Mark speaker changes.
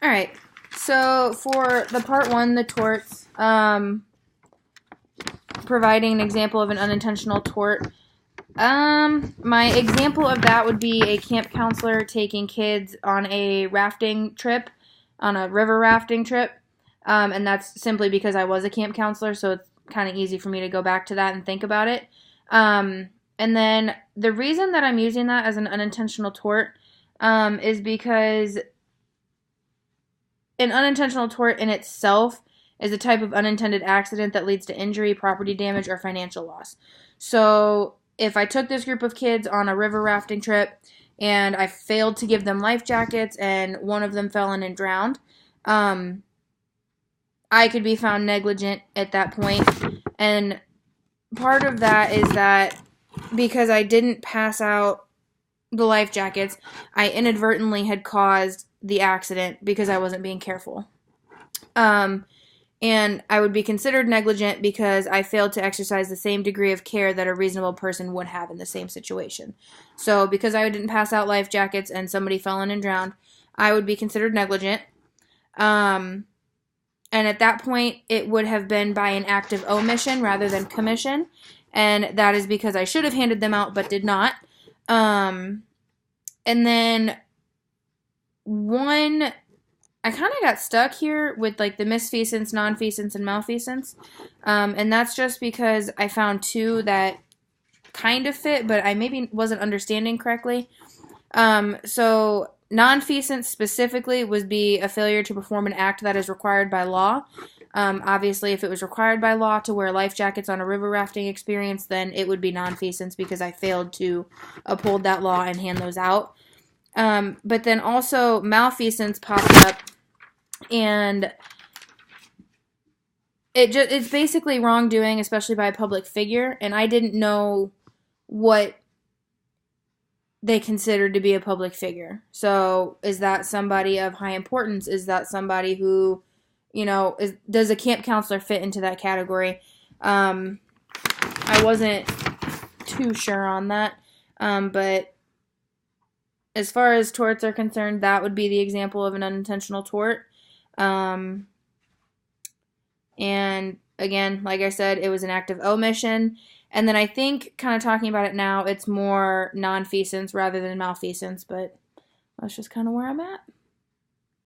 Speaker 1: All right. So for the part one, the torts, providing an example of an unintentional tort. My example of that would be a camp counselor taking kids on a rafting trip, on a river rafting trip. And that's simply because I was a camp counselor, so it's kind of easy for me to go back to that and think about it. And then the reason that I'm using that as an unintentional tort is because an unintentional tort in itself is a type of unintended accident that leads to injury, property damage, or financial loss. So if I took this group of kids on a river rafting trip and I failed to give them life jackets and one of them fell in and drowned, I could be found negligent at that point. And part of that is that because I didn't pass out the life jackets, I inadvertently had caused the accident because I wasn't being careful. And I would be considered negligent because I failed to exercise the same degree of care that a reasonable person would have in the same situation. So because I didn't pass out life jackets and somebody fell in and drowned, I would be considered negligent. And at that point, it would have been by an act of omission rather than commission. And that is because I should have handed them out but did not. And then I kind of got stuck here with like the misfeasance, nonfeasance, and malfeasance. And that's just because I found two that kind of fit, but I maybe wasn't understanding correctly. So nonfeasance specifically would be a failure to perform an act that is required by law. Obviously, if it was required by law to wear life jackets on a river rafting experience, then it would be nonfeasance because I failed to uphold that law and hand those out. But then also malfeasance popped up, and it's basically wrongdoing, especially by a public figure, and I didn't know what they considered to be a public figure. So is that somebody of high importance? Is that somebody who, does a camp counselor fit into that category? I wasn't too sure on that, but as far as torts are concerned, that would be the example of an unintentional tort. And again, like I said, it was an act of omission. And then I think, kind of talking about it now, it's more nonfeasance rather than malfeasance, but that's just kind of where I'm at.